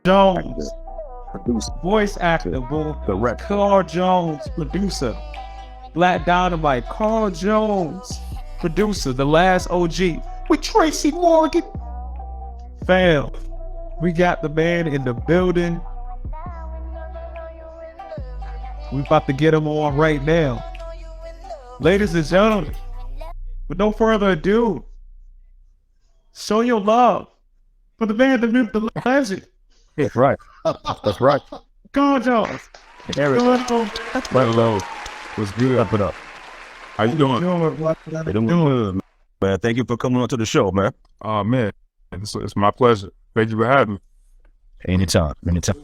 Jones, Producer. voice actor, boo. Carl Jones, producer. Black Dynamite, Carl Jones, producer, the last OG. With Tracy Morgan. Fam, we got the man in the building. We about to get him on right now. Ladies and gentlemen, with no further ado, show your love for the man, the myth, the legend. That's right. That's right. Carl Jones. Eric. Hello. What's good? Up it up. How you doing? Doing. Man, thank you for coming on to the show, man. Oh, man. It's my pleasure. Thank you for having me. Anytime, man. So,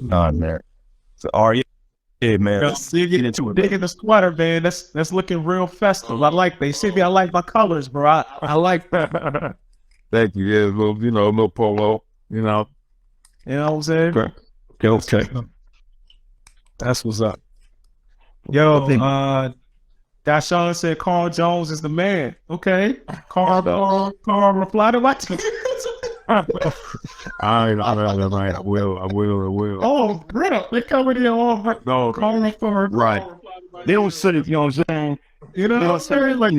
yeah, man. Get into it. Digging the sweater, man. That's looking real festive. I like. They see me. I like my colors, bro. I like that. Thank you. Yeah, a little polo. You know what I'm saying? Okay. That's what's up. Yo, Dashawn said Carl Jones is the man. Okay, Carl replied to my text. I will. Oh, bro, they covered it all. No, Right. They don't say, you know what I'm saying? You know what I'm saying? Like,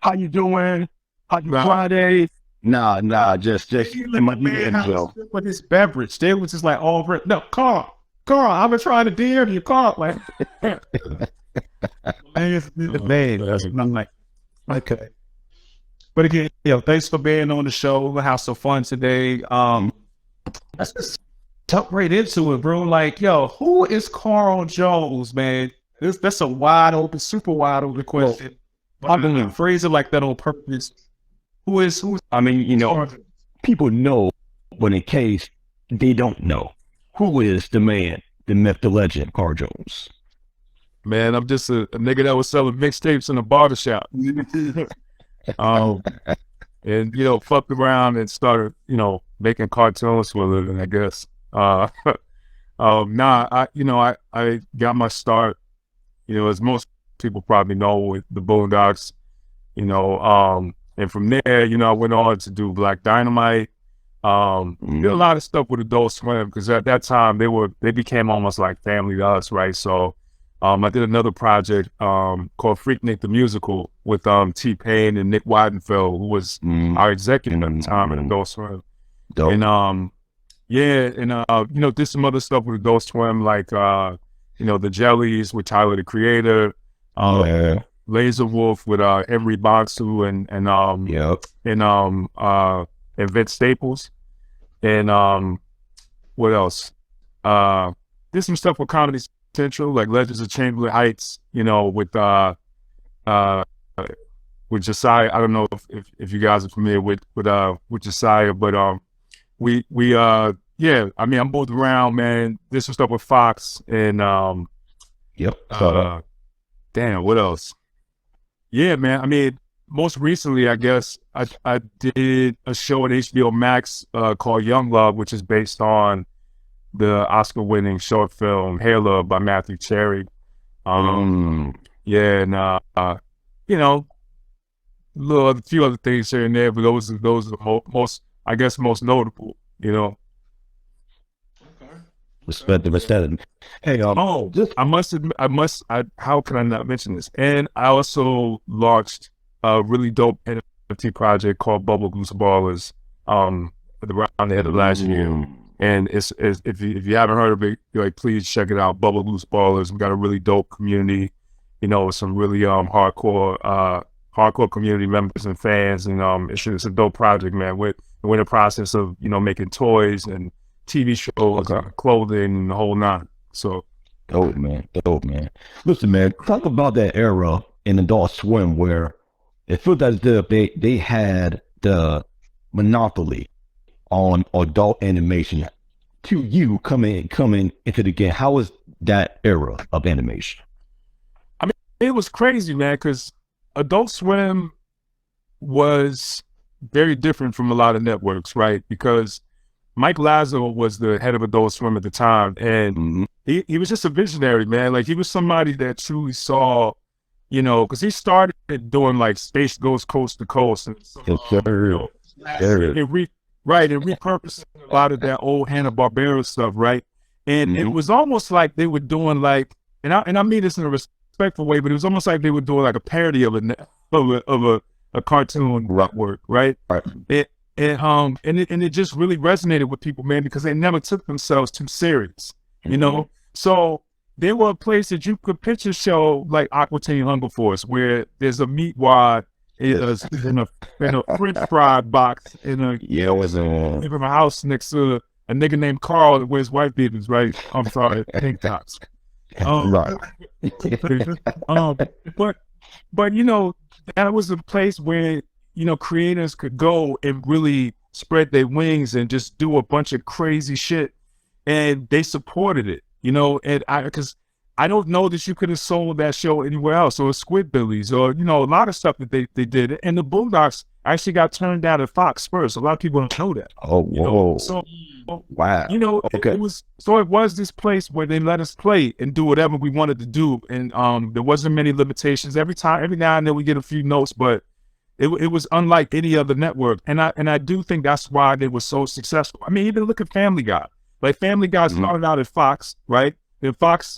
how you doing? Friday? Nah, just in my intro. With his beverage, they was just like, oh, no, Carl, I've been trying to DM you, Carl. Like, man, I'm like, okay. But again, thanks for being on the show. We'll have some fun today. Let's just jump right into it, bro. Like, who is Carl Jones, man? That's a super wide open question. I'm gonna phrase it like that on purpose. Who is? I mean, people know, but in case they don't know, who is the man, the myth, the legend, Carl Jones? Man, I'm just a nigga that was selling mixtapes in a barbershop. And fucked around and started, making cartoons for a living, I guess. I got my start, as most people probably know, with the Boondocks, and from there, I went on to do Black Dynamite. Did a lot of stuff with Adult Swim because at that time they became almost like family to us, right? So I did another project called Freaknik the Musical with T-Pain and Nick Weidenfeld, who was our executive at the time at Adult Swim. Dope. And did some other stuff with Adult Swim, like the Jellies with Tyler the Creator, Laser Wolf with Emery Bonsu and Vince Staples, and what else? Did some stuff with Comedy Central, like Legends of Chamberlain Heights, with Josiah. I don't know if you guys are familiar with Josiah, but I moved around, man. Did some stuff with Fox and damn, what else? Yeah, man. I mean, most recently, I guess I did a show at HBO Max called Young Love, which is based on the Oscar-winning short film Hair Love by Matthew Cherry. Yeah, and a few other things here and there, but those are the most notable. Respect. Hey, how can I not mention this? And I also launched a really dope NFT project called Bubble Goose Ballers around the end of last year. And it's if you haven't heard of it, please check it out. Bubble Goose Ballers. We got a really dope community, with some really hardcore community members and fans, and it's a dope project, man. We're in the process of making toys and TV shows, clothing, and the whole nine. So dope, man. Listen, man, talk about that era in Adult Swim where it feels as if they had the monopoly on adult animation. To you coming into the game, how was that era of animation? I mean, it was crazy, man, because Adult Swim was very different from a lot of networks, right? Because Mike Lazo was the head of Adult Swim at the time, and he was just a visionary, man. Like, he was somebody that truly saw, because he started doing like Space Goes Coast to Coast, and right, and repurposing a lot of that old Hanna-Barbera stuff, right? And it was almost like they were doing like, and I mean this in a respectful way, but it was almost like they were doing like a parody of a cartoon network, right? Right. And it just really resonated with people, man, because they never took themselves too serious, you know? So there were a place that you could pitch a show like Aqua Teen Hunger Force, where there's a meat wad in a French fry box in a house next to a nigga named Carl that wears white beaters, right? I'm sorry, tank tops. Right. But you know, that was a place where, you know, creators could go and really spread their wings and just do a bunch of crazy shit, and they supported it, you know. And because I don't know that you could have sold that show anywhere else, or Squidbillies, or, you know, a lot of stuff that they did. And the Boondocks actually got turned down at Fox first. A lot of people don't know that. Oh, whoa. You know? So, wow. You know, Okay. it was this place where they let us play and do whatever we wanted to do. And there wasn't many limitations. Every now and then we get a few notes, but it was unlike any other network. And I do think that's why they were so successful. I mean, even look at Family Guy. Like, Family Guy started out at Fox, right? Then Fox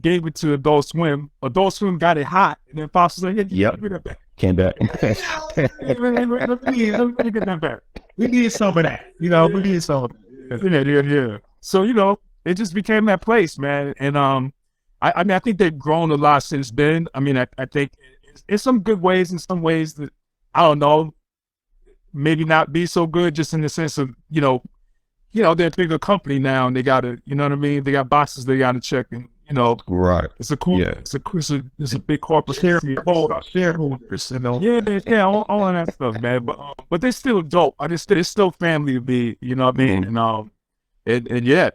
gave it to Adult Swim. Adult Swim got it hot, and then Fox was like, "Yeah, give me that back." Came back. Let me get that back. We need some of that. You know, we need some of that. Yeah. So, you know, it just became that place, man. And I mean, I think they've grown a lot since then. I mean, I think in some good ways, in some ways that, I don't know, maybe not be so good, just in the sense of, you know, they're a bigger company now, and they gotta, you know what I mean? They got boxes they gotta check, and, you know, Right. it's a cool, Yeah. it's a big corporate Shareholders, you know. yeah, all of that stuff, man. But they're still dope. It's still family to me, you know what I mean? And yeah.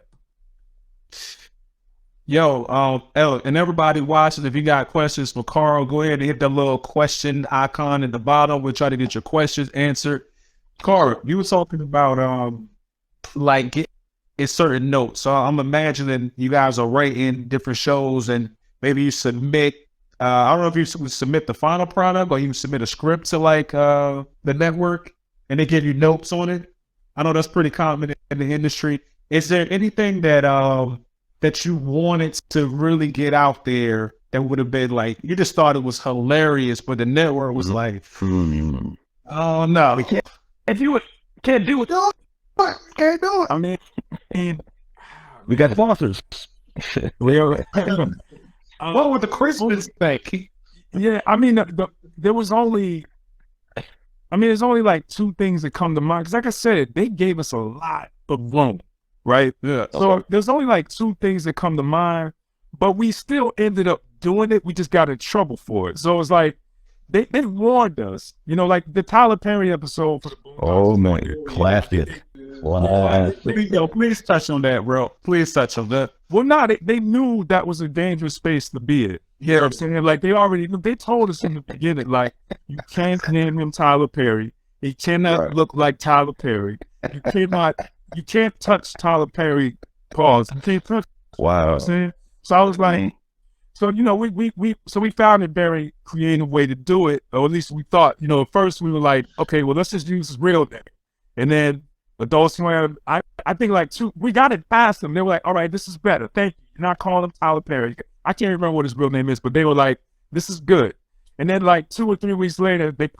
Yo, and everybody watching, if you got questions for Carl, go ahead and hit the little question icon at the bottom. We'll try to get your questions answered. Carl, you were talking about like get certain notes. So I'm imagining you guys are writing different shows, and maybe you submit. I don't know if you would submit the final product, or you submit a script to like the network, and they give you notes on it. I know that's pretty common in the industry. Is there anything that that you wanted to really get out there that would have been like, you just thought it was hilarious, but the network was like, oh no, If you can't do it, can't do it. I mean, We got sponsors. What would the Christmas think? yeah, I mean, there was only, there's only like two things that come to mind. Because like I said, they gave us a lot of room, right? Yeah. So there's only like two things that come to mind, but we still ended up doing it. We just got in trouble for it. So it's like, they warned us, you know, like the Tyler Perry episode for the Boondocks. Oh man, classic. Wow. Please touch on that, bro. Please touch on that. Well, no, they knew that was a dangerous space to be in. You know what I'm saying? Like, they told us in the beginning, like, you can't name him Tyler Perry. He cannot look like Tyler Perry. You can't touch Tyler Perry. Pause. You can't touch. Wow. You know what I'm saying? So I was like, so, you know, we found a very creative way to do it, or at least we thought, you know, at first we were like, okay, well, let's just use his real name. And then Adult Swim, I think like we got it past them. They were like, all right, this is better. Thank you. And I called him Tyler Perry. I can't remember what his real name is, but they were like, this is good. And then like 2 or 3 weeks later, they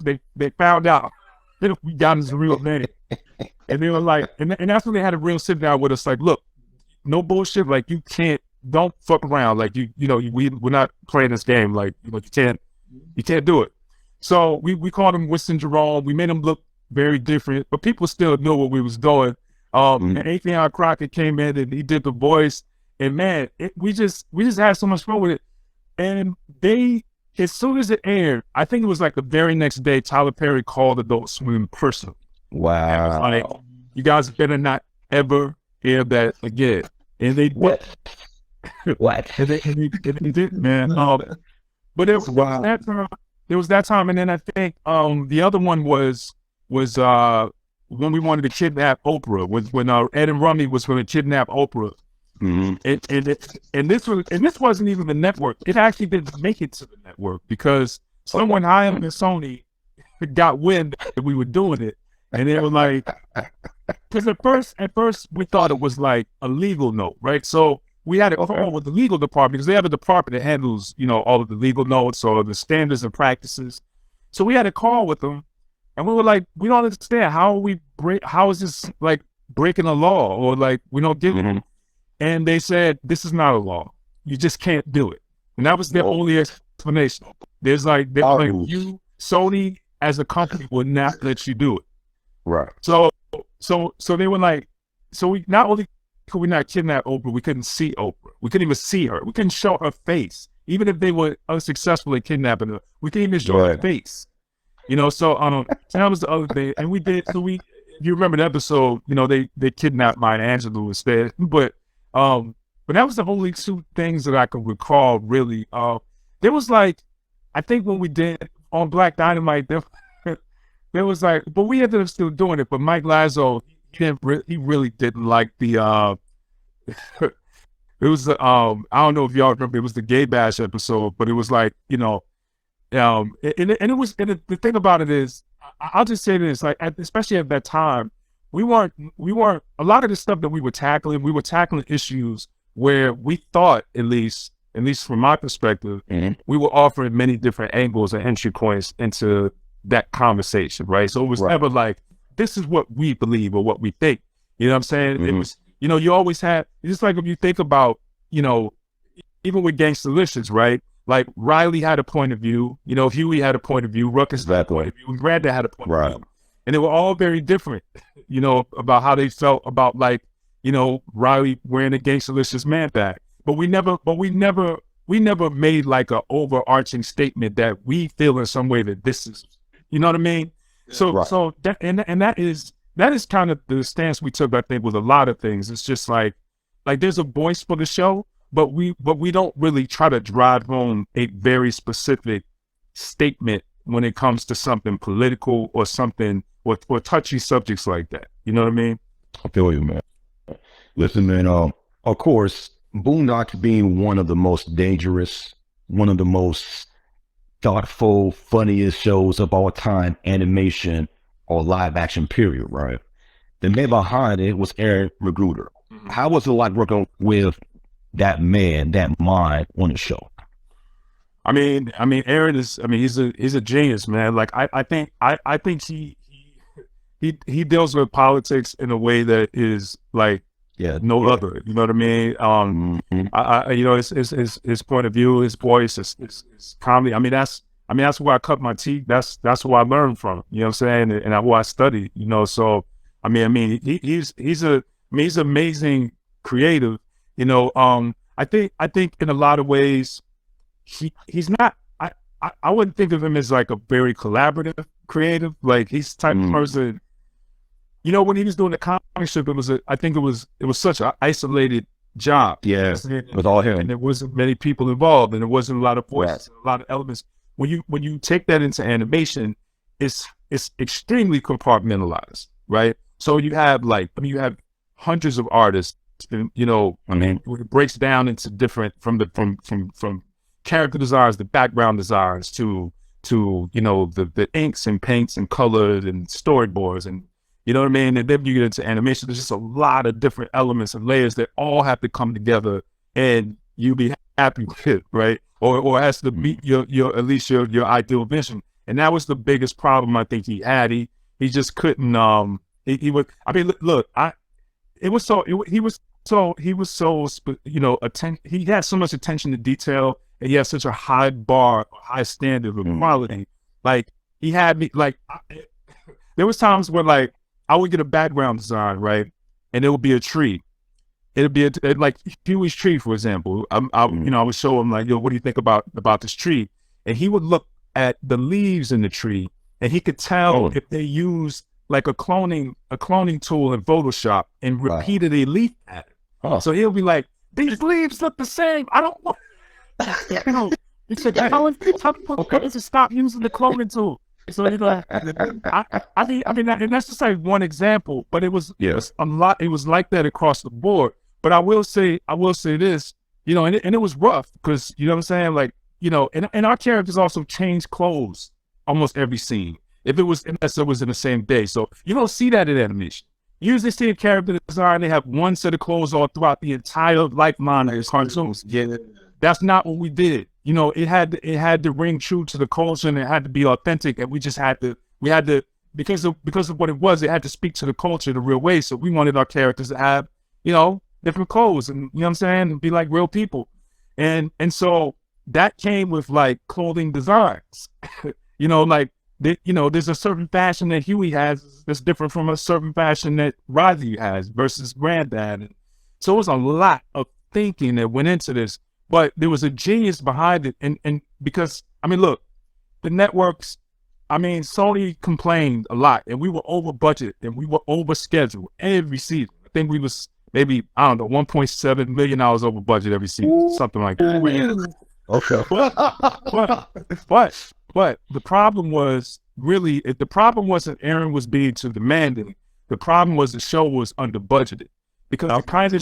found out that we got his real name. And they were like, and that's when they had a real sit down with us, like, look, no bullshit. Like, don't fuck around. Like, we're not playing this game. Like, you know, you can't do it. So we called him Winston Jerome. We made him look very different, but people still knew what we was doing. And Anthony Crockett came in and he did the voice, and man, we just had so much fun with it. And as soon as it aired, I think it was like the very next day, Tyler Perry called Adult Swim personally. Wow. Like, you guys better not ever hear that again. And they What? And they did, man. But it was that time. There was that time, and then I think the other one was when we wanted to kidnap Oprah, when Ed and Rummy was going to kidnap Oprah. And this wasn't even the network. It actually didn't make it to the network because someone higher than Sony got wind that we were doing it, And they were like, because at first we thought it was like a legal note, right? So we had a call with the legal department because they have a department that handles, all of the legal notes or the standards and practices. So we had a call with them, and we were like, we don't understand how is this like breaking a law or like we don't get it. And they said, this is not a law. You just can't do it. And that was their only explanation. There's like, Sony as a company would not let you do it. Right. So they were like, so we not only could we not kidnap Oprah, we couldn't see Oprah. We couldn't even see her. We couldn't show her face. Even if they were unsuccessful at kidnapping her, we couldn't even show her face. So so that was the other thing. And we did, if you remember the episode, they kidnapped Maya Angelou instead. But that was the only two things that I could recall really. There was like, I think when we did on Black Dynamite, there was like, but we ended up still doing it. But Mike Lazo, he really didn't like the. It was I don't know if y'all remember. It was the Gay Bash episode, but it was like and the thing about it is, I'll just say this, like especially at that time, we weren't a lot of the stuff that we were tackling issues where we thought, at least from my perspective, we were offering many different angles and entry points into that conversation, right? So it was never like, this is what we believe or what we think. You know what I'm saying? It was, you always had, just like if you think about, even with Gangsta-licious, right? Like Riley had a point of view, Huey had a point of view, Ruckus had a point of view, and Granda had a point of view. And they were all very different, about how they felt about like, Riley wearing a Gangsta-licious man bag. But we never made like an overarching statement that we feel in some way that this is, you know what I mean? So that, and that is kind of the stance we took, I think, with a lot of things. It's just like there's a voice for the show, but we don't really try to drive home a very specific statement when it comes to something political or something or touchy subjects like that. You know what I mean? I feel you, man. Listen, man, of course, Boondocks being one of the most dangerous, one of the most thoughtful, funniest shows of all time, animation or live action period, right? The man behind it was Aaron Magruder. How was it like working with that man, that mind on the show? I mean, Aaron is, he's a genius, man. Like I think he deals with politics in a way that is like no other. You know what I mean? His point of view, his voice, his comedy. That's where I cut my teeth. That's who I learned from. You know what I'm saying? And who I studied. So he's amazing creative. I think in a lot of ways he's not. I wouldn't think of him as like a very collaborative creative. Like he's the type of person. When he was doing the comic strip, I think it was such an isolated job. Yeah, with all him, and there wasn't many people involved, and there wasn't a lot of voices, a lot of elements. When you take that into animation, it's extremely compartmentalized, right? So you have you have hundreds of artists, and, it breaks down into different from character designs, the background designs to the inks and paints and colors and storyboards and. You know what I mean? And then you get into animation. There's just a lot of different elements and layers that all have to come together, and you be happy with it, right? Or has to meet your at least your ideal vision. And that was the biggest problem I think he had. He just couldn't. He was. Look. He was so. He had so much attention to detail, and he had such a high bar, high standard of quality. Like he had me. Like there was times where like. I would get a background design, right? And it would be a tree. It'd be like Huey's tree, for example. I would show him like, what do you think about this tree? And he would look at the leaves in the tree, and he could tell if they used like a cloning tool in Photoshop and repeated a leaf pattern. So he'll be like, these leaves look the same. I don't want. He said, to stop using the cloning tool. So and that's just like one example, but it was a lot. It was like that across the board. But I will say this, and it was rough because you know what I'm saying, like and our characters also change clothes almost every scene. unless it was in the same day. So you don't see that in animation. You usually see a character design, they have one set of clothes all throughout the entire lifeline of his cartoons. Yeah. That's not what we did. You know, it had to ring true to the culture, and it had to be authentic, and we had to because of what it was, it had to speak to the culture the real way. So we wanted our characters to have, you know, different clothes, and you know what I'm saying, and be like real people. And so that came with like clothing designs. You know, like there's a certain fashion that Huey has that's different from a certain fashion that Rodney has versus Granddad. And so it was a lot of thinking that went into this, but there was a genius behind it. And because, I mean, look, the networks, I mean, Sony complained a lot, and we were over budget and we were over schedule every season. I think we was maybe, I don't know, $1.7 million over budget every season, something like that. Okay. But the problem was really, the problem wasn't Aaron was being too demanding. The problem was the show was under budgeted, because the kind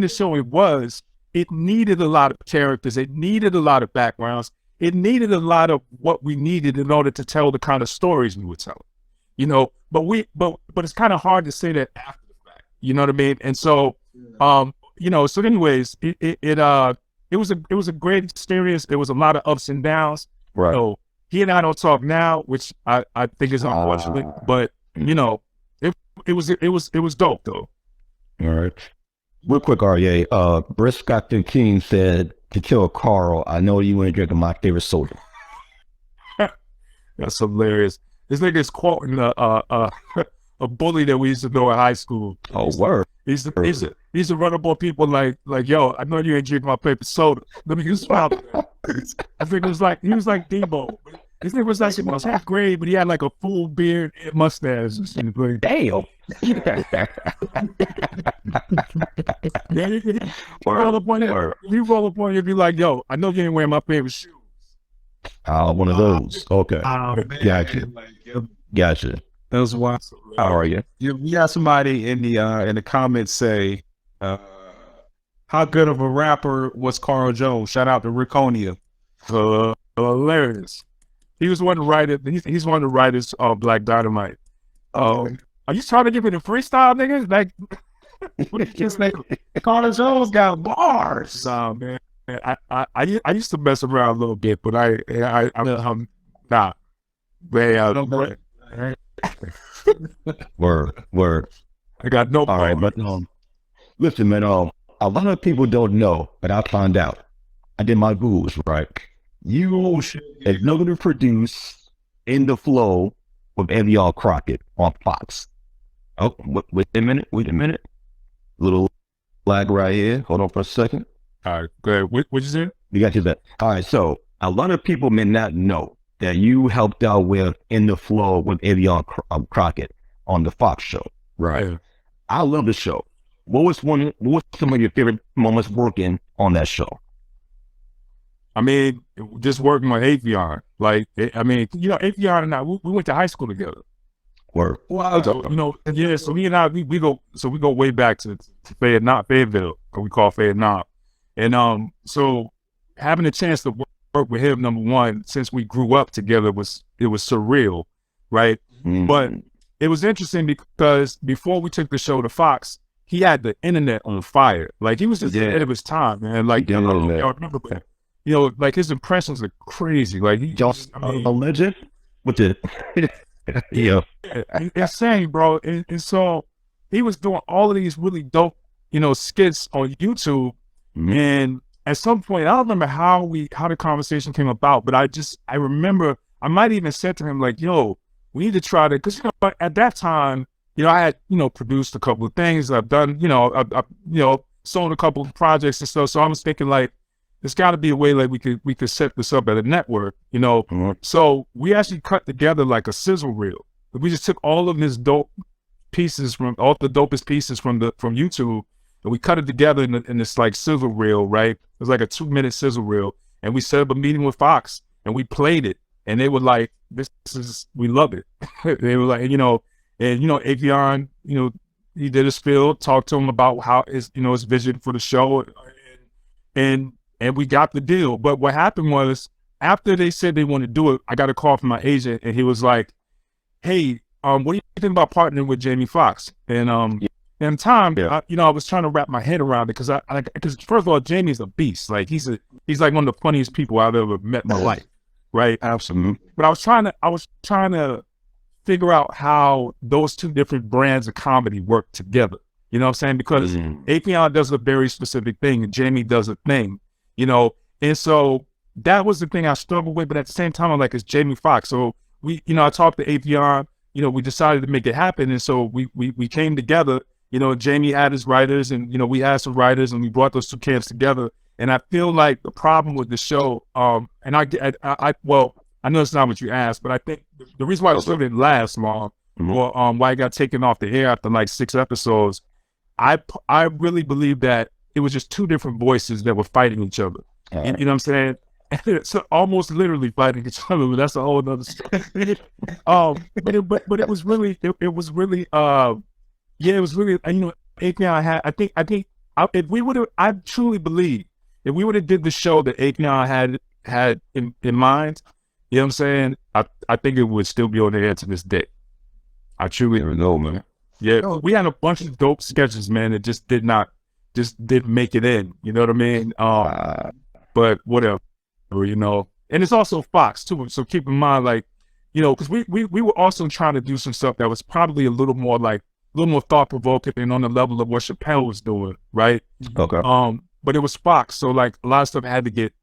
of show it was, it needed a lot of characters. It needed a lot of backgrounds. It needed a lot of what we needed in order to tell the kind of stories we were telling, you know, but it's kind of hard to say that after the fact, you know what I mean? And so, you know, so anyways, it was a great experience. There was a lot of ups and downs. Right. So he and I don't talk now, which I think is unfortunate, but you know, it was dope though. All right. Real quick, RA. Brisk Scott King said, to kill Carl, I know you ain't drinking my favorite soda. That's hilarious. This nigga is quoting a bully that we used to know in high school. Oh, word. He used to run up on people like, yo, I know you ain't drinking my favorite soda. Let me just smile. I think he was like Debo. This nigga was like in 10th grade, but he had like a full beard and mustache. Damn. You roll up on you and be like, yo, I know you ain't wearing my favorite shoes. One of those. Okay. Gotcha. Gotcha. That's why. How are you? We got somebody in the comments say, how good of a rapper was Carl Jones? Shout out to Rickonia. Hilarious. He was one of the writers. He's one of the writers of Black Dynamite. Are you trying to give me the freestyle, niggas? Like, just like Carl Jones got bars. Nah, man. I used to mess around a little bit, but I'm not. Word. I got no. All right, but listen, man. A lot of people don't know, but I found out. I did my Googles, right? You executive produce In the Flow with Avion Crockett on Fox. Oh, wait a minute. Little flag right here. Hold on for a second. All right, go ahead. What'd you say? You got your bet. All right, so a lot of people may not know that you helped out with In the Flow with Avion Crockett on the Fox show. Right. Yeah. I love the show. What was some of your favorite moments working on that show? I mean, just working with Avion. Like, I mean, you know, Avion and I, we went to high school together. Word. Wow. So, you know, yeah. So he and I, we go way back to Fayetteville, we call Fayetteville. And so having a chance to work with him, number one, since we grew up together, was surreal, right? Mm-hmm. But it was interesting because before we took the show to Fox, he had the internet on fire. Like, he was just ahead of his time, man. Like, y'all remember, but, you know, like his impressions are crazy. Like, he just a legend with the yeah, insane, bro. And so he was doing all of these really dope, you know, skits on YouTube. Mm-hmm. And at some point, I don't remember how the conversation came about, but I remember I might even said to him, like, yo, we need to try to, because, you know, at that time, you know, I had, you know, produced a couple of things. I've done, you know, I've sold a couple of projects and stuff. So I was thinking, like, there's got to be a way like we could set this up at a network, you know. Mm-hmm. So we actually cut together like a sizzle reel. We just took all of his dope pieces from all the dopest pieces from YouTube, and we cut it together in this like sizzle reel, right? It was like a 2-minute sizzle reel, and we set up a meeting with Fox, and we played it, and they were like, we love it. They were like, and Avion, you know, he did his spiel, talked to him about how his vision for the show, and we got the deal. But what happened was, after they said they wanted to do it, I got a call from my agent, and he was like, hey, what do you think about partnering with Jamie Foxx? And at the time, I was trying to wrap my head around it because first of all, Jamie's a beast. Like he's like one of the funniest people I've ever met in my life, right? Absolutely. But I was trying to figure out how those two different brands of comedy work together. You know what I'm saying? Because Apion does a very specific thing and Jamie does a thing, you know? And so that was the thing I struggled with. But at the same time, I'm like, it's Jamie Foxx. So I talked to Apion, we decided to make it happen. And so we came together, Jamie had his writers and, we had some writers and we brought those two camps together. And I feel like the problem with the show, and I know it's not what you asked, but I think the reason why the show didn't last long, or why it got taken off the air after like 6 episodes, I really believe that it was just two different voices that were fighting each other. You know what I'm saying? So almost literally fighting each other, but that's a whole other story. But it was really, it was really, Apion if we would have, I truly believe if we would have did the show that Apion had in mind, you know what I'm saying? I think it would still be on the air to this day. I truly know, man. Yeah, we had a bunch of dope sketches, man, that just didn't make it in. You know what I mean? But whatever, And it's also Fox too. So keep in mind, like, because we were also trying to do some stuff that was probably a little more thought provoking and on the level of what Chappelle was doing, right? Okay. But it was Fox, so like a lot of stuff had to get,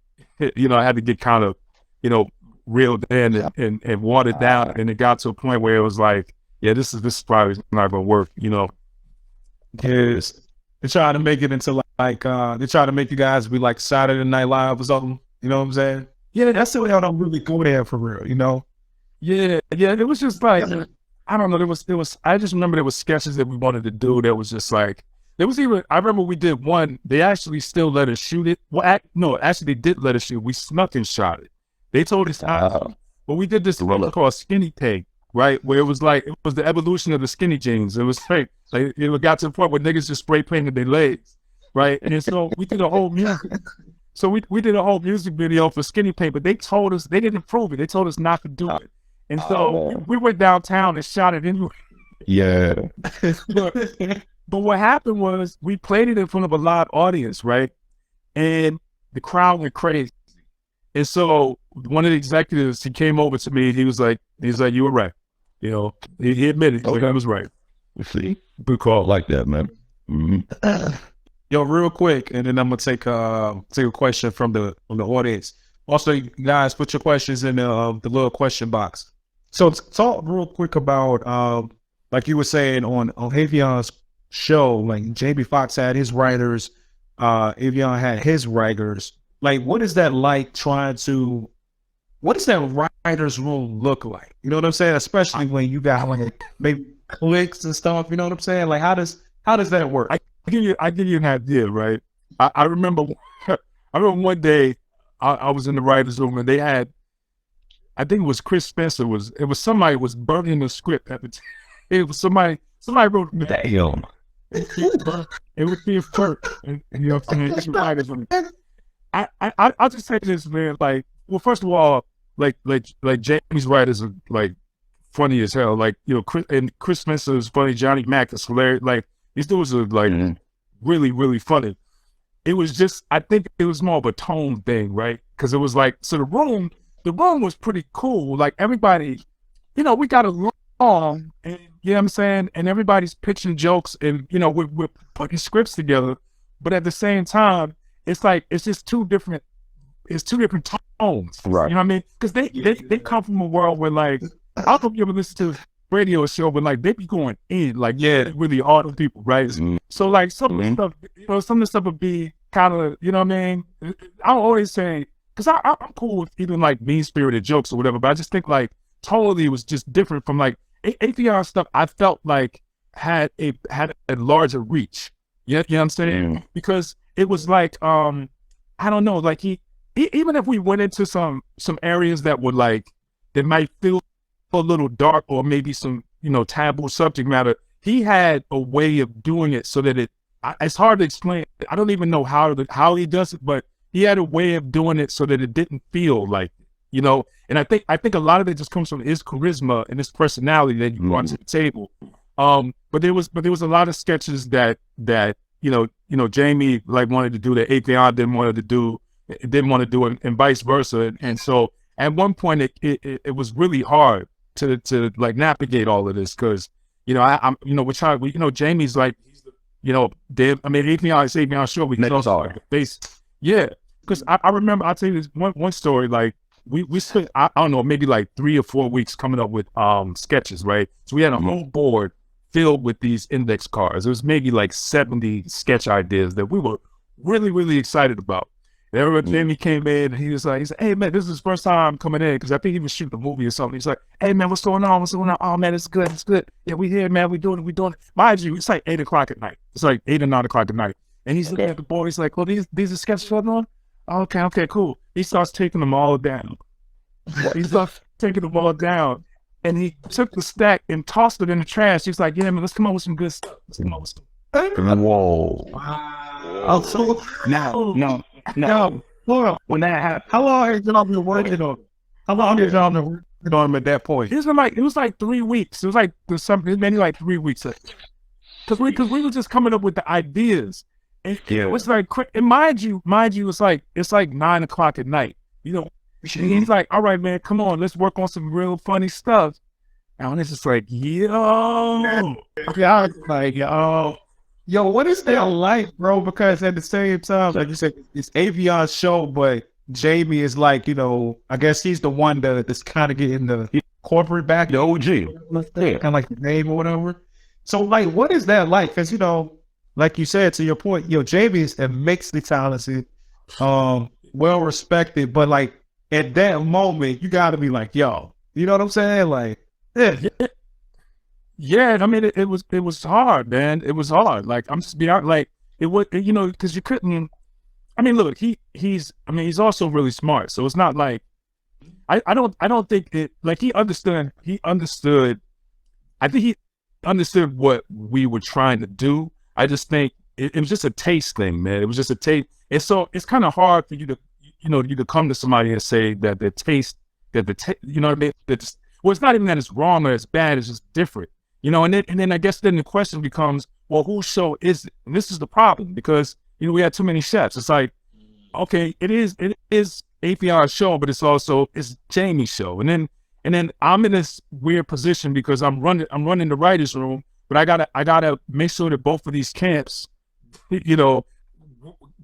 kind of, reeled in and watered down, and it got to a point where it was like, yeah, this is probably not gonna work, Yes. They try to make it into like they try to make you guys be like Saturday Night Live or something. You know what I'm saying? Yeah, that's the way I don't really go there for real, Yeah, it was just like I don't know. There was. I just remember there was sketches that we wanted to do that was just like there was even. I remember we did one. They actually still let us shoot it. Well, no, actually they did let us shoot. We snuck and shot it. They told us how, but we did this thing called Skinny Pig, right? Where it was the evolution of the skinny jeans. It was like it got to the point where niggas just spray painted their legs, right? And so we did a whole music. So we did a whole music video for Skinny Pig, but they told us they didn't approve it. They told us not to do it. And so we went downtown and shot it anyway. Yeah. But what happened was we played it in front of a live audience, right? And the crowd went crazy. And so one of the executives, he came over to me. He was like, you were right. He admitted he was right. See? Good call. Like that, man. Mm-hmm. Yo, real quick, and then I'm gonna take a question from the audience. Also, you guys, put your questions in the little question box. So talk real quick about like you were saying on Avion's show, like Jamie Foxx had his writers, Avion had his writers. Like, what is that like what does that writer's room look like? You know what I'm saying? Especially when you got like maybe clicks and stuff, you know what I'm saying? Like how does that work? I give you an idea, right? I remember one day I was in the writer's room and they had, I think it was Chris Spencer somebody was burning the script at the time. It was somebody wrote Damn. It would be a flirt. And you know what I'm saying? I'll just say this, man. Like, well, first of all, like Jamie's writers are like funny as hell. Like, Chris Spencer is funny. Johnny Mac is hilarious. Like, these dudes are like really, really funny. It was just, I think it was more of a tone thing, right? Because it was like, so the room was pretty cool. Like everybody, we got along, and you know what I'm saying? And everybody's pitching jokes and, we're putting scripts together. But at the same time, it's like, it's two different tones. Right. You know what I mean? Because they come from a world where like, I don't know if you ever listen to radio show, but like they be going in, like really hard on people, right? Mm-hmm. So like some of the stuff would be kind of, you know what I mean? I'm always saying, because I'm cool with even like mean spirited jokes or whatever, but I just think like totally was just different from like APR stuff. I felt like had a larger reach. You know what I'm saying? Mm. Because it was like I don't know, like he even if we went into some areas that would like that might feel a little dark or maybe some taboo subject matter, he had a way of doing it so that it's hard to explain. I don't even know how he does it, but he had a way of doing it so that it didn't feel like, you know. And I think a lot of it just comes from his charisma and his personality that he brought to the table. But there was a lot of sketches that Jamie like wanted to do that Avion didn't want to do it, and vice versa. And so at one point it was really hard to like navigate all of this, because I'm Jamie's like, Avion is Avion Show. We can also like a base. Yeah. Because I remember, I'll tell you this one story, like we spent, I don't know, maybe like 3 or 4 weeks coming up with sketches, right? So we had a whole board filled with these index cards. There was maybe like 70 sketch ideas that we were really, really excited about. And everyone, Jamie came in and he said, hey man, this is his first time coming in, because I think he was shooting a movie or something. He's like, hey man, what's going on? Oh man, it's good. Yeah, we here, man. We doing it. Mind you, it's like 8 o'clock at night. It's like 8 or 9 o'clock at night. And he's looking at the board. He's like, well, these are sketches going on? Okay, cool. He starts taking them all down. And he took the stack and tossed it in the trash. He's like, yeah, man, let's come up with some good stuff. Whoa. Oh, so no. When that happened, how long has y'all been working on? How long has y'all been working on him at that point? It was like 3 weeks. It was like maybe like 3 weeks. Because we were just coming up with the ideas. And it was like quick. And mind you, it's like 9 o'clock at night. He's like, all right, man, come on, let's work on some real funny stuff. And it's just like, yo. Okay, I was like, yo, what is that like, bro? Because at the same time, like you said, it's Avion's show, but Jamie is like, I guess he's the one that's kind of getting the corporate back. The OG. Kind of like the name or whatever. So, like, what is that like? Because, like you said, to your point, Jamie is immensely talented, well respected, but like at that moment, you got to be like, yo, you know what I'm saying? Like, yeah. I mean, it was hard, man. It was hard. Like, I'm just being like, it was, because you couldn't. I mean, look, he's also really smart, so it's not like I don't think it, like, he understood. I think he understood what we were trying to do. I just think it was just a taste thing, man. It was just a taste. And so it's kind of hard for you to come to somebody and say that the taste, what I mean? Well, it's not even that it's wrong or it's bad. It's just different, and then I guess then the question becomes, well, whose show is it? And this is the problem, because, we had too many chefs. It's like, okay, it is APR's show, but it's Jamie's show. And then I'm in this weird position because I'm running the writer's room, but I gotta make sure that both of these camps,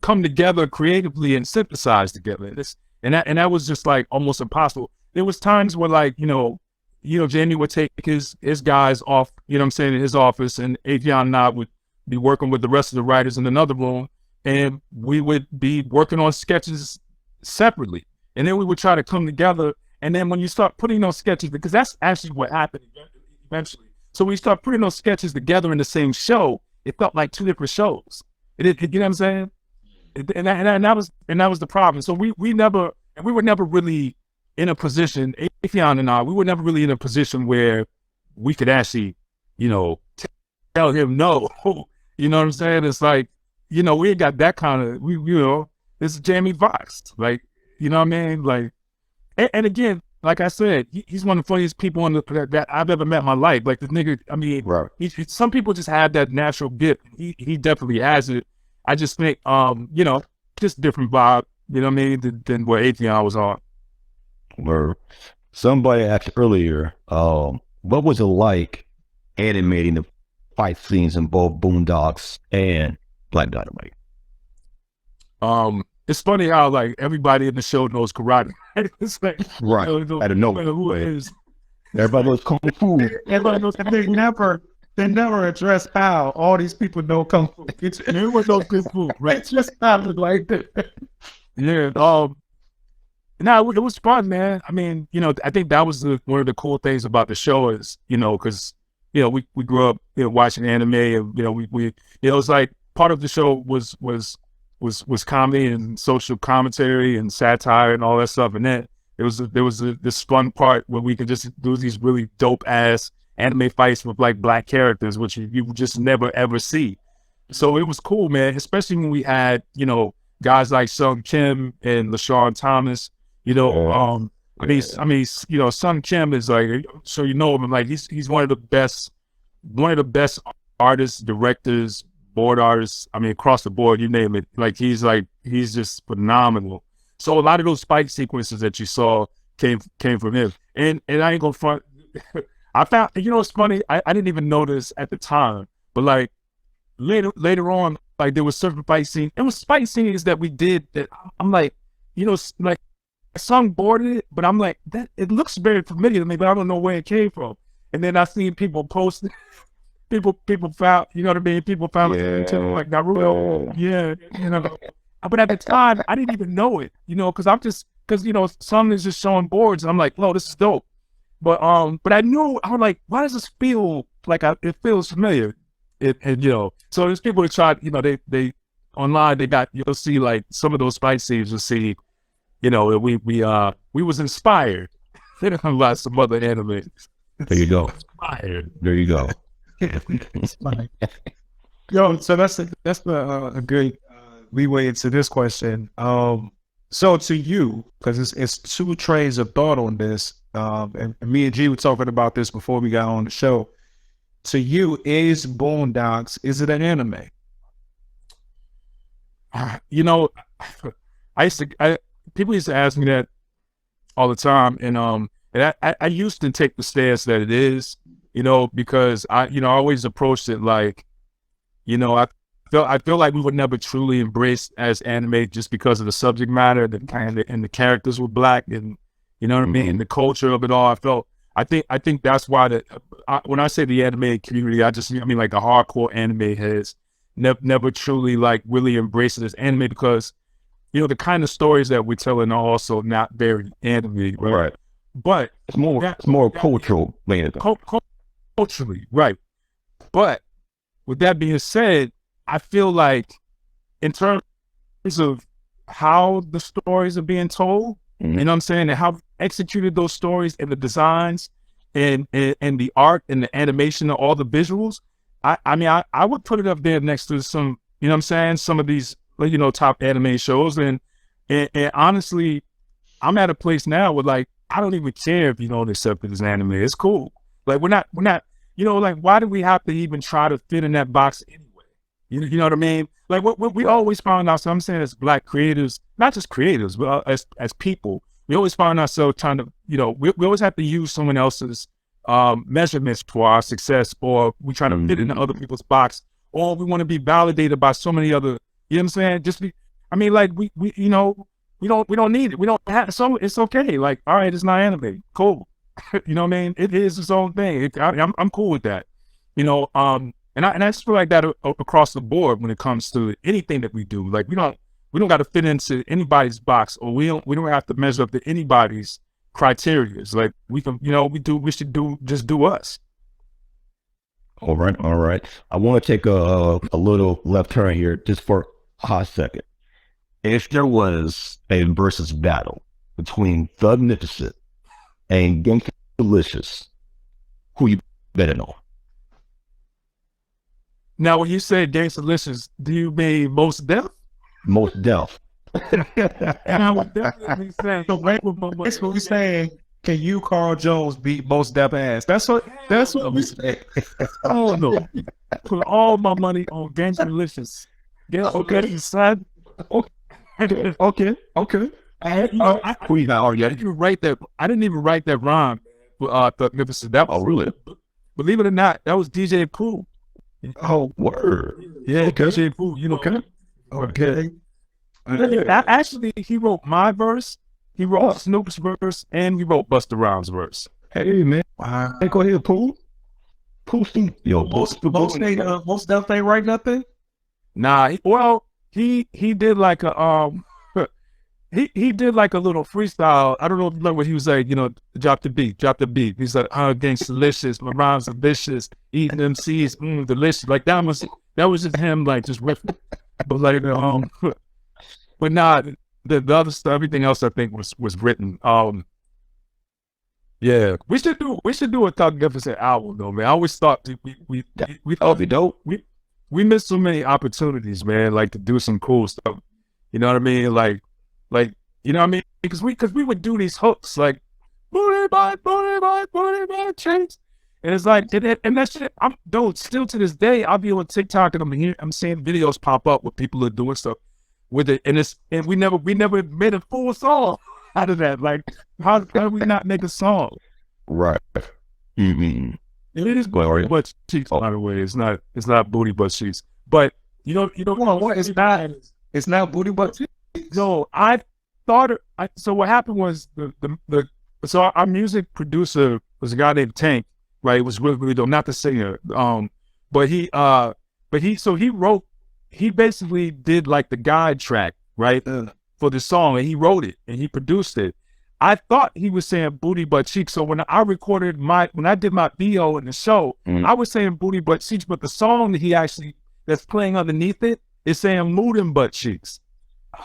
come together creatively and synthesize together. And that was just like almost impossible. There was times where, like, Jamie would take his guys off, in his office, and Avion and I would be working with the rest of the writers in another room, and we would be working on sketches separately. And then we would try to come together. And then when you start putting those sketches, because that's actually what happened eventually. So we start putting those sketches together in the same show, it felt like 2 different shows. You know what I'm saying? And that was the problem. So we were never really in a position, Afion and I, we were never really in a position where we could actually, tell him no. You know what I'm saying? It's like, we ain't got that kind of, this is Jamie Foxx. Like, you know what I mean? Like, and again, like I said, he's one of the funniest people that I've ever met in my life. Like, the nigga, I mean, right. Some people just have that natural gift. He definitely has it. I just think, just different vibe, you know what I mean, than what Atheon was on. Where somebody asked earlier, what was it like animating the fight scenes in both Boondocks and Black Dynamite? It's funny how, like, everybody in the show knows karate. It's like, right. I don't know who it is. Everybody knows kung fu. Everybody knows. They never address how all these people know kung fu. Everyone knows kung fu, right? It's just not like that. Yeah. No, it was fun, man. I mean, I think that was one of the cool things about the show is, because, we grew up, watching anime, and, we it was like part of the show was comedy and social commentary and satire and all that stuff. And then there was this fun part where we could just do these really dope ass anime fights with, like, black characters, which you would just never ever see. So it was cool, man. Especially when we had, guys like Sung Kim and LaShawn Thomas, I mean, you know, Sun Kim is like, so you know him, like he's one of the best artists, directors, board artists. I mean, across the board, you name it. Like he's just phenomenal. So a lot of those fight sequences that you saw came from him. And I ain't gonna front. I found, you know, it's funny. I didn't even notice at the time, but like later on, like there was certain fight scenes. It was fight scenes that we did that I'm like, you know, like some boarded it, but I'm like, that it looks very familiar to me, but I don't know where it came from. And then I seen people post, people found, you know what I mean? People found like Naruto, you know. But at the time, I didn't even know it, you know, because you know, some is just showing boards, and I'm like, oh, this is dope. But I knew, I was like, why does this feel like it feels familiar? And you know, so there's people that tried, you know, they online, you'll see like some of those fight scenes, you'll see, you know, we was inspired. They don't like some other anime. There you go. Inspired. There you go. Yo, so that's a good leeway into this question. So to you, because it's two trains of thought on this, and me and G were talking about this before we got on the show. To you, is Boondocks, is it an anime? You know, people used to ask me that all the time, and I used to take the stance that it is, you know, because I always approached it like, you know, I feel like we would never truly embrace as anime just because of the subject matter, and the characters were black, and you know what I mean, and the culture of it all. I think that's why when I say the anime community, I mean like the hardcore anime heads never truly like really embrace it as anime, because you know the kind of stories that we're telling are also not very anime, right? But it's more cultural, culturally, right? But with that being said, I feel like in terms of how the stories are being told, you know what I'm saying, and how executed those stories, and the designs, and the art, and the animation, and all the visuals, I mean, I would put it up there next to some, you know what I'm saying, some of these, you know, top anime shows, and honestly, I'm at a place now where like I don't even care if you don't accept it as anime. It's cool. Like we're not, you know, like why do we have to even try to fit in that box anyway? You know what I mean? Like what we always found ourselves, I'm saying, as black creators, not just creators, but as people, we always find ourselves trying to, you know, we always have to use someone else's measurements for our success, or we try to fit into other people's box, or we want to be validated by so many other, you know what I'm saying? I mean, like we you know, we don't need it. We don't have, so it's okay. Like, all right, it's not anime. Cool. You know what I mean? It is its own thing. I'm cool with that. You know, and I just feel like that across the board when it comes to anything that we do. Like we don't got to fit into anybody's box, or we don't have to measure up to anybody's criteria. Like we can, you know, we should just do us. All right. I want to take a little left turn here just for a hot second. If there was a versus battle between Thugnificient and Delicious, who you betting on? Now, when you say Delicious, do you mean Most Def? Most Def. And I would definitely say, That's what we saying. Can you, Carl Jones, beat Most Def ass? That's what we say. Oh no! Put all my money on Delicious. Okay, son. Okay. I didn't even write that rhyme for Thugnificient. That was, really? Believe it or not, that was DJ Pooh. Oh, word. Yeah, okay. DJ Pooh, you know. Okay. Actually, he wrote my verse, he wrote Snoop's verse, and he wrote Busta Rhymes' verse. Hey, man. Hey, go ahead, Pooh. Pooh, yo, Most Def ain't write nothing? Nah, he did like a he did like a little freestyle. I don't know if you remember what he was like, you know, drop the beat. He's like, gangsta delicious, my rhymes are vicious, eating them seeds, delicious. Like that was just him like just riffing. But like but nah, the other stuff, everything else I think was written. Yeah, we should do a Thugnificient album though, man. I always thought we thought be dope. We missed so many opportunities, man, like to do some cool stuff. You know what I mean? Like, you know what I mean? Because we would do these hooks, like booty butt cheeks. And it's like, and that shit, still to this day, I'll be on TikTok and I'm seeing videos pop up where people are doing stuff with it. And we never made a full song out of that. Like, how do we not make a song? Right. Mm-hmm. It is booty butt cheeks, by the way. It's not booty butt cheeks. But you know what? It's not booty butt cheeks. No, I thought so what happened was so our music producer was a guy named Tank, right? It was really dope, not the singer. But he basically did like the guide track, right? For the song, and he wrote it and he produced it. I thought he was saying booty butt cheeks. So when I recorded when I did my VO in the show, I was saying booty butt cheeks, but the song that that's playing underneath it is saying mood and butt cheeks.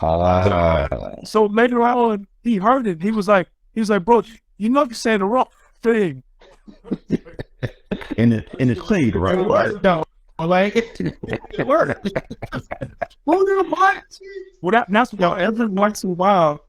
So later on, he heard it. He was like, bro, you know you're saying the wrong thing. And it's played right. No, like it worked. Well, that's what every once in a while.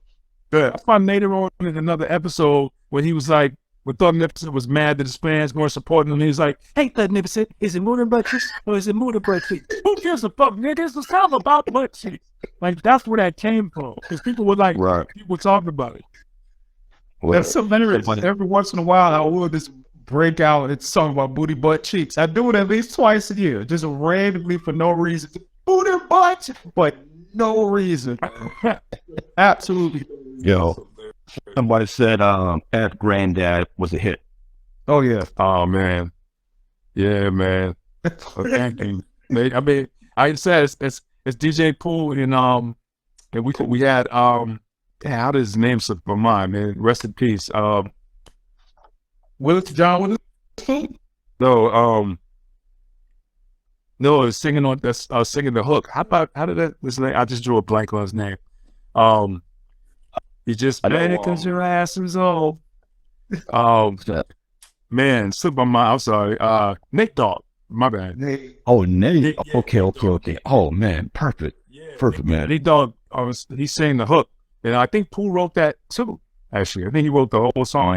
That's why later on in another episode when he was like, when Thugnificient was mad that his fans weren't supporting him, he was like, "Hey, Thugnificient, is it mood and butt cheeks or is it mood and butt cheeks? Who gives a fuck, nigga? It's a song about butt cheeks." Like, that's where that came from. Because people were like, people talking about it. That's so hilarious. Every once in a while, I will just break out and song about booty butt cheeks. I do it at least twice a year, just randomly for no reason. Booty butt, but no reason. Absolutely. Yo, somebody said Ask Granddad was a hit. Oh yeah. Oh man. Yeah, man. Thank you. I mean, I said it's DJ Pooh and we had how did his name slip my mind, man? Rest in peace. John Willis? No, it's singing on that's singing the hook. How did that his name? I just drew a blank on his name. You just mad because your ass is old. Man, slip my mind. I'm sorry. Nate Dogg. My bad. Nate. Oh, Nate. Yeah, okay. Oh man, perfect. Yeah, perfect, man. Nate Dogg. He sang the hook, and I think Pooh wrote that too. Actually, I think he wrote the whole song.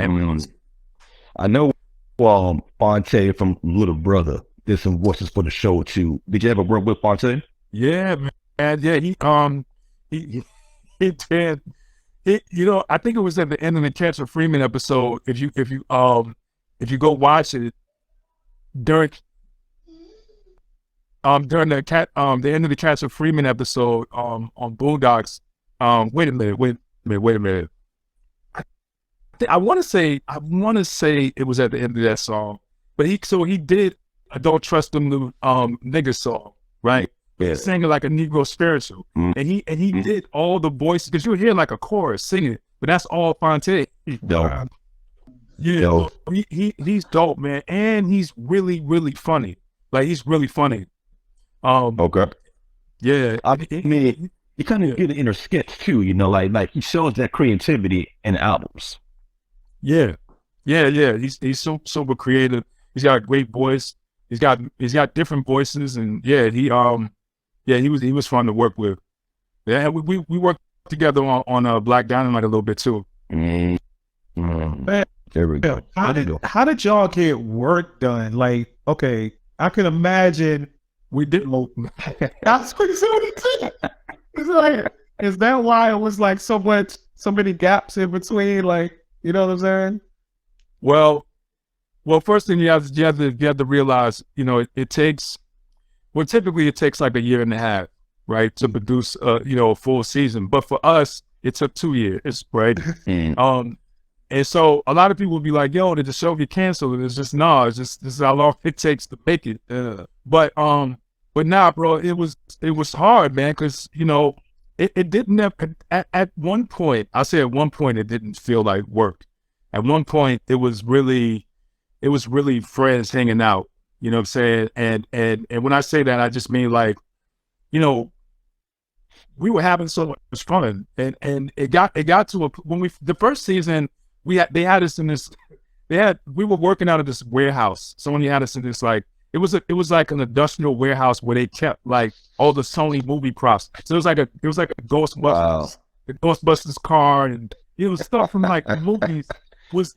I know. Fonte from Little Brother did some voices for the show too. Did you ever work with Fonte? Yeah, man. Yeah, he did. I think it was at the end of the Cancer Freeman episode. If you go watch it during the end of the Cancer Freeman episode on Boondocks. Wait a minute. I want to say it was at the end of that song, but he did I Don't Trust Them Nigga song, right? Yeah. He's singing like a Negro spiritual, and he did all the voices because you would hear like a chorus singing, but that's all Fonte. Dope. Yeah, he's dope, man, and he's really really funny. Like he's really funny. Okay. Yeah, I mean, you kind of get an inner sketch too, like he shows that creativity in albums. Yeah. He's so super creative. He's got a great voice. He's got different voices, and he was fun to work with. Yeah, we worked together on Black Dynamite a little bit too. Man, there we go. How did y'all get work done? Like, okay, I can imagine we didn't. That's it's like, is that why it was like so many gaps in between? Like, you know what I'm saying? Well, first thing you have to realize, it takes. Well, typically it takes like a year and a half, right, to produce, a full season. But for us, it took 2 years, right? And so a lot of people will be like, "Yo, did the show get canceled?" And it's just this is how long it takes to make it. But nah, bro, it was hard, man, because it didn't have, at one point. I say at one point it didn't feel like work. At one point it was really friends hanging out. You know what I'm saying? And when I say that, I just mean like, we were having so much fun, and it got to the first season we were working out of this warehouse. Someone had us in this like it was like an industrial warehouse where they kept like all the Sony movie props. So it was like a Ghostbusters, the Ghostbusters car, and it was stuff from like the movies. was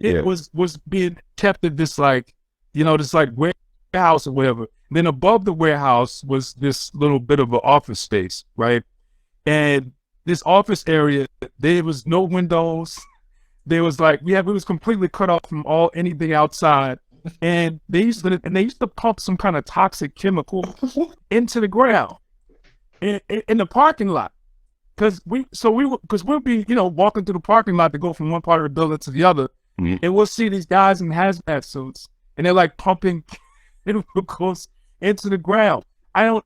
being kept at this like, this like warehouse or whatever. Then above the warehouse was this little bit of an office space, right? And this office area, there was no windows. There was like it was completely cut off from anything outside. And they used to pump some kind of toxic chemical into the ground in the parking lot. Because we'll be, walking through the parking lot to go from one part of the building to the other, and we'll see these guys in hazmat suits, and they're like pumping chemicals into the ground. I don't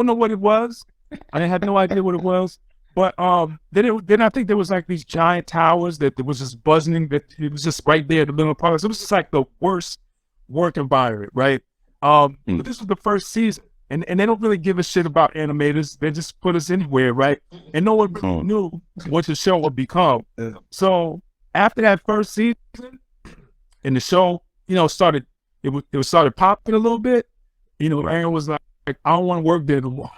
know what it was. I had no idea what it was. But then I think there was like these giant towers that was just buzzing. That it was just right there in the middle of the park. So it was just like the worst work environment, right? But this was the first season. And they don't really give a shit about animators. They just put us anywhere, right? And no one knew what the show would become. So after that first season, and the show, started popping a little bit. Aaron was like, I don't want to work there no more.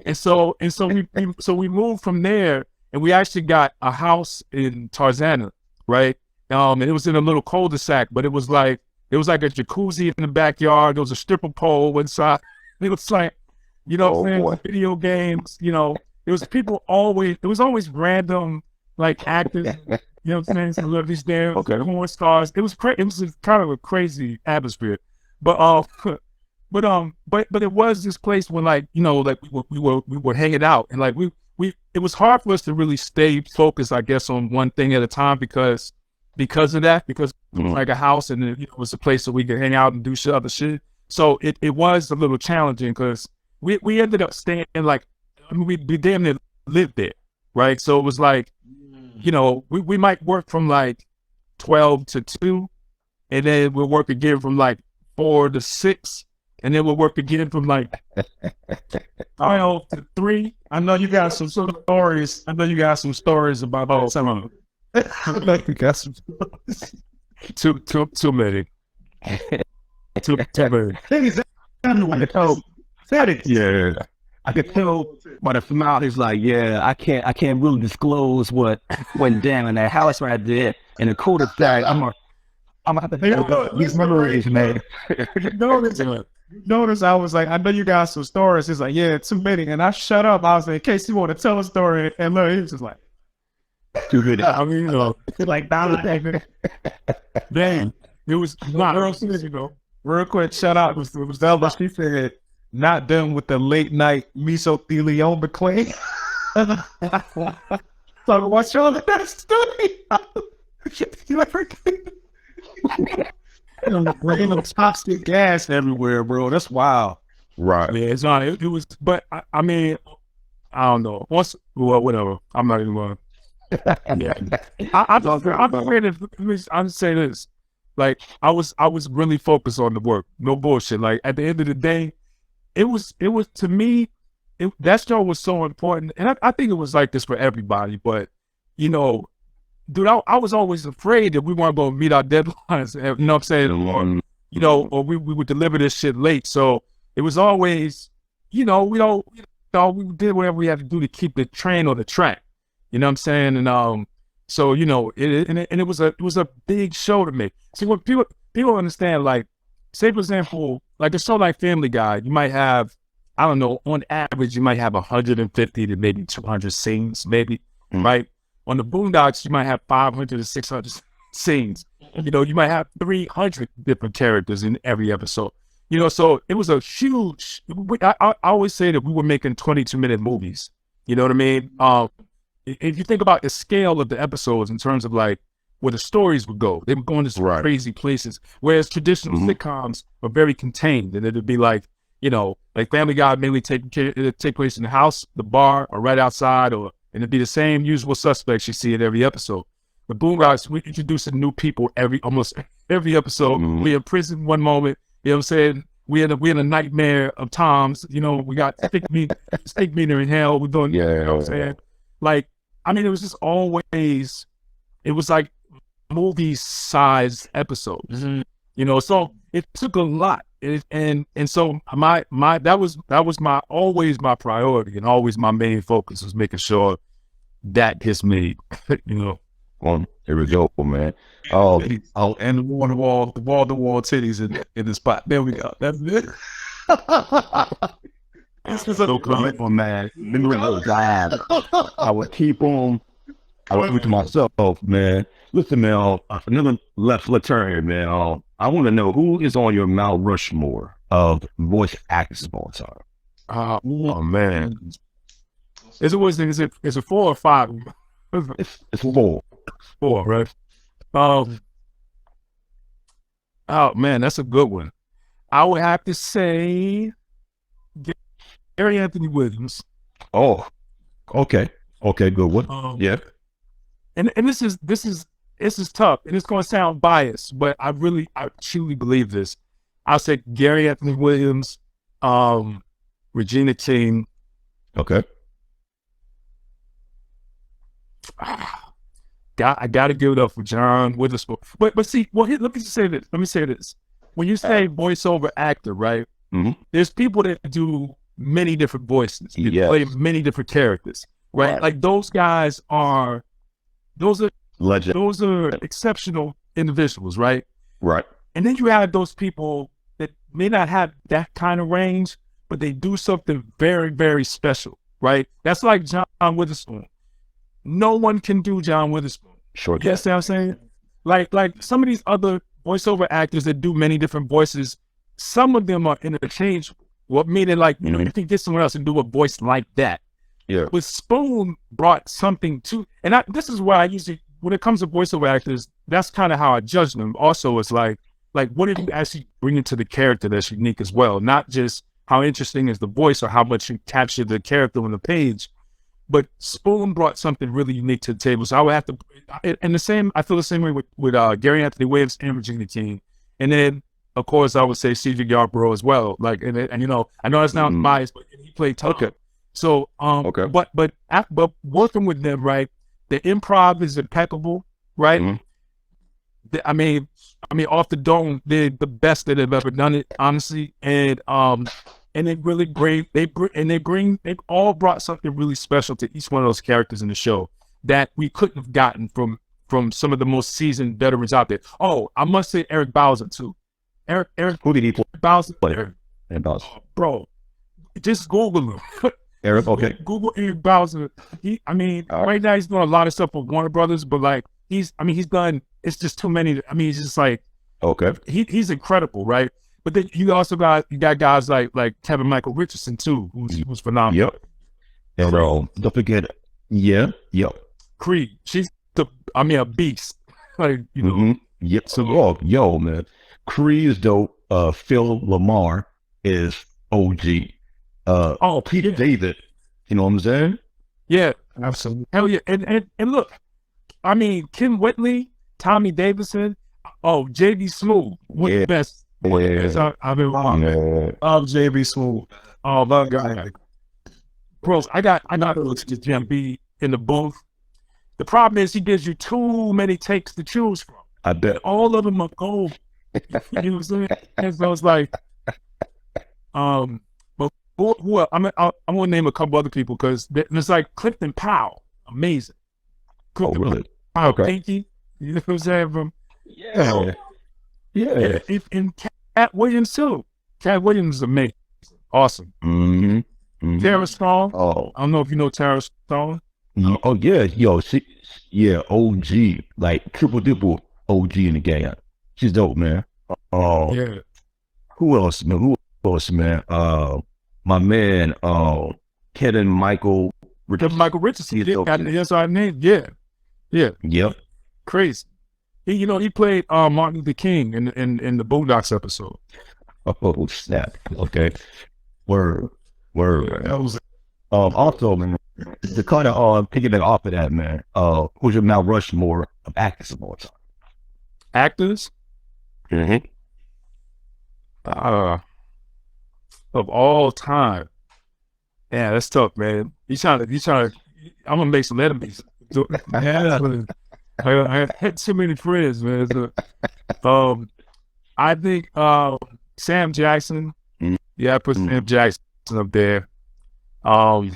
And so we moved from there, and we actually got a house in Tarzana, right? And it was in a little cul-de-sac, but it was like a jacuzzi in the backyard. There was a stripper pole inside. It was like, video games. There was always random like actors. Celebrities there. Okay, porn stars. It was it was kind of a crazy atmosphere, but it was this place where like we were hanging out, and like it was hard for us to really stay focused, I guess, on one thing at a time because of that, because it was like a house, and it was a place that we could hang out and do other shit. So it was a little challenging because we ended up staying we damn near lived there, right? So it was like, we might work from like 12 to 2, and then we'll work again from like 4 to 6, and then we'll work again from like 12 to 3. I know you got some stories. About some of them. Like you got some stories. Too many. Too many. Yeah. I could tell by the smile. He's like, yeah, I can't really disclose what went down in that house right there in the cul-de-sac. I'm gonna have to think these memories, man. Notice I was like, I know you got some stories. He's like, yeah, too many. And I shut up. I was like, in case you want to tell a story. And look, he was just like, too good. I mean, like, damn, it was not real quick. Shout out. It was Elba. She said, not done with the late night mesothelioma claim. So what's wrong with that story? Random toxic gas everywhere, bro. That's wild. Right. Yeah, it's not. It was, but I mean, I don't know. Whatever. I'm not even going. Yeah. I'm afraid of. I'm saying this. Like, I was really focused on the work. No bullshit. Like, at the end of the day, it was to me, that show was so important, and I think it was like this for everybody. But dude, I was always afraid that we weren't going to meet our deadlines. You know what I'm saying? Or we would deliver this shit late. So it was always, we did whatever we had to do to keep the train on the track. You know what I'm saying? And so it was a big show to me. See, what people understand, like, say for example, like a show like Family Guy, you might have, I don't know, on average, you might have 150 to maybe 200 scenes, maybe, right? On the Boondocks, you might have 500 to 600 scenes. You might have 300 different characters in every episode. So it was a huge. I always say that we were making 22-minute movies. You know what I mean? If you think about the scale of the episodes in terms of like where the stories would go, they were going to some crazy places. Whereas traditional sitcoms are very contained, and it'd be like, like Family Guy mainly take place in the house, the bar, or right outside, and it'd be the same usual suspects you see in every episode. The Boondocks, we introducing new people almost every episode. We in prison one moment, you know what I'm saying? We in a nightmare of Tom's, we got steak meter in hell. We're doing, you know what I'm saying? Like, I mean, it was just always, it was like movie-sized episodes, so it took a lot. And so that was always my priority, and always my main focus was making sure that gets made, Here we go, man. Oh, And the wall-to-wall titties in the spot. There we go. That's it. This is So cool. oh, man. Remember those guys? I would keep on. I would think to myself, man. Listen, man. Another let's turn here, man. I want to know who is on your Mount Rushmore of voice actors of all time. Oh man, is it 4 or 5? It's 4. 4, right? Oh man, that's a good one. I would have to say Gary Anthony Williams. Oh, okay, good one. Yeah, and this is tough, and it's going to sound biased, but I truly believe this. I'll say Gary Anthony Williams, Regina King. Okay. I gotta give it up for John Witherspoon. But see, well, let me say this. When you say voiceover actor, right? Mm-hmm. There's people that do many different voices. They play many different characters, right? Like those guys are legend. Those are exceptional individuals, right? Right. And then you have those people that may not have that kind of range, but they do something very, very special, right? That's like John Witherspoon. No one can do John Witherspoon. Sure. You understand what I'm saying? Like some of these other voiceover actors that do many different voices, some of them are interchangeable. What meaning like, you can get someone else and do a voice like that. Yeah. But Spoon brought something to, and this is why I usually, when it comes to voiceover actors, that's kind of how I judge them. Also, it's like what did you actually bring into the character that's unique as well? Not just how interesting is the voice or how much you capture the character on the page, but Spoon brought something really unique to the table. So I would have to, and I feel the same way with Gary Anthony Williams and Regina King. And then, of course, I would say C.J. Yarborough as well. Like, and I know that's not biased, but he played Tom. Okay. So, but working with them, right? The improv is impeccable, right? Mm-hmm. I mean, off the dome, they're the best that have ever done it, honestly. And they really they've all brought something really special to each one of those characters in the show that we couldn't have gotten from some of the most seasoned veterans out there. Oh, I must say Eric Bowser too. Eric, who did he play? Bowser. Eric Bowser. Bro, just Google him. Eric, okay. Google Eric Bowser. Right now he's doing a lot of stuff with Warner Brothers, but like he's done. It's just too many. He's just like, okay. He's incredible, right? But then you also got guys like Kevin Michael Richardson too, who's phenomenal. Yep. And don't forget, Creed. She's a beast. Like Yep. So man, Creed is dope. Phil Lamar is OG. Peter David, you know what I'm saying? Yeah, absolutely. Hell yeah. And look, Kim Whitley, Tommy Davidson, JB Smooth, one of the best. I've been wrong. JB Smooth. Oh my God. Bros, I got to look at Jim B in the booth. The problem is he gives you too many takes to choose from. I bet. All of them are gold. You know what I'm saying? And so it's like, but who else? I'm gonna name a couple other people because it's like Clifton Powell, amazing. Clifton really? Powell, Okay. Pinky, you know what I'm saying? Yeah. And Cat Williams too. Cat Williams is amazing, awesome. Tara Strong. Oh, I don't know if you know Tara Strong. oh yeah, OG, like triple dipple OG in the game. She's dope, man. Oh, Yeah. Who else, man? My man, Kevin Michael Richardson. Michael Richardson. He's Yeah, dope, that's our name. Yeah. Yep. Crazy. He played Martin Luther King in the Boondocks episode. Oh snap. Okay. Word. That was Also, man, to kind of picking it off of that, man. Who's your Mount Rushmore of actors of all time? actors. Mm-hmm. Of all time. Yeah, that's tough, man. You trying to I'm gonna make some enemies. Yeah, I had too many friends, man. So, I think Sam Jackson. Yeah, I put Sam Jackson up there. I'm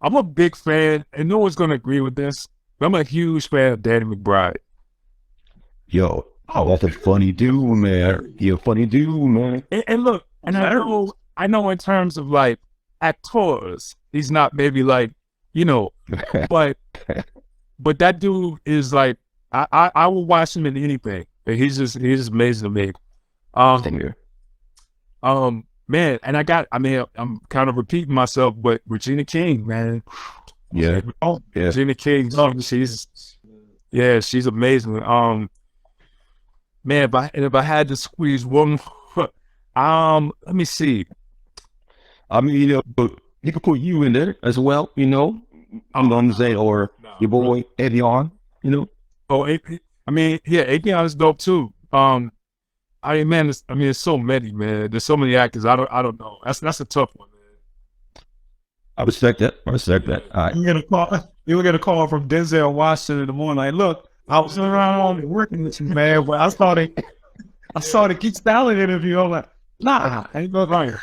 a big fan, and no one's gonna agree with this. I'm a huge fan of Danny McBride. Yo, that's a funny dude, man. You're a funny dude, man. And look, and I know in terms of like actors, he's not maybe like, but that dude is like, I will watch him in anything. He's just amazing to me. Same here. Man, and I'm kind of repeating myself, but Regina King, man. Yeah. Yeah. Regina King, she's amazing. Man, if I had to squeeze one, let me see. I mean, you could put you in there as well, I'm gonna say, or your boy Evian, Oh, Avion is dope too. There's so many, man. There's so many actors. I don't know. That's a tough one, man. I respect that. All right. You get a call from Denzel Washington in the morning. Like, look, I was around working with you, man. But I saw the Geek Salad interview. I'm like, nah, I ain't going right.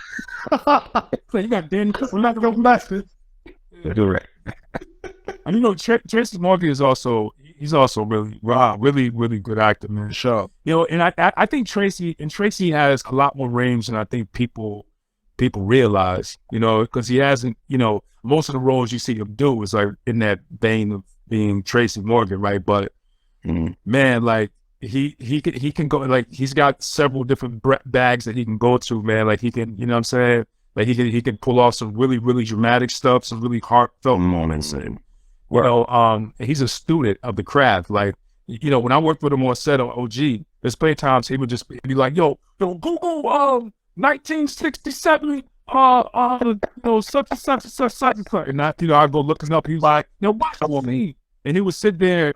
So you got Dan. We're not gonna go back. You're right. And Tracy Morgan is also really good actor, man. Sure. And I think Tracy has a lot more range than I think people realize, because he hasn't, most of the roles you see him do is like in that vein of being Tracy Morgan, right? But man, like he can go, like he's got several different bags that he can go to, man. Like he can, you know what I'm saying? Like he can pull off some really, really dramatic stuff, some really heartfelt moments. And, he's a student of the craft. Like, when I worked with him on set on OG, there's plenty of times he would just be like, yo, Google 1967, such and such. And I go looking up, he's like, watch for me. And he would sit there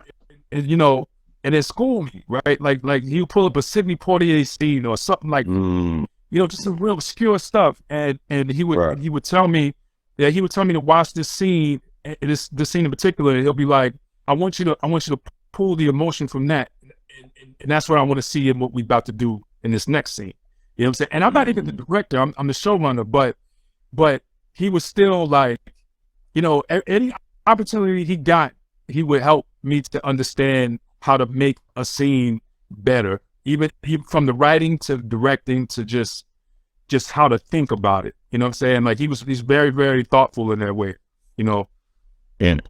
and, and then school me, right? Like he would pull up a Sidney Poitier scene or something like, just some real obscure stuff. And he would tell me to watch this scene, this scene in particular, and he'll be like, I want you to pull the emotion from that. And that's what I want to see in what we're about to do in this next scene. You know what I'm saying? And I'm not even the director, I'm the showrunner, but he was still like, any opportunity he got, he would help me to understand how to make a scene better, even from the writing to directing to just how to think about it. You know what I'm saying? Like he's very, very thoughtful in that way, And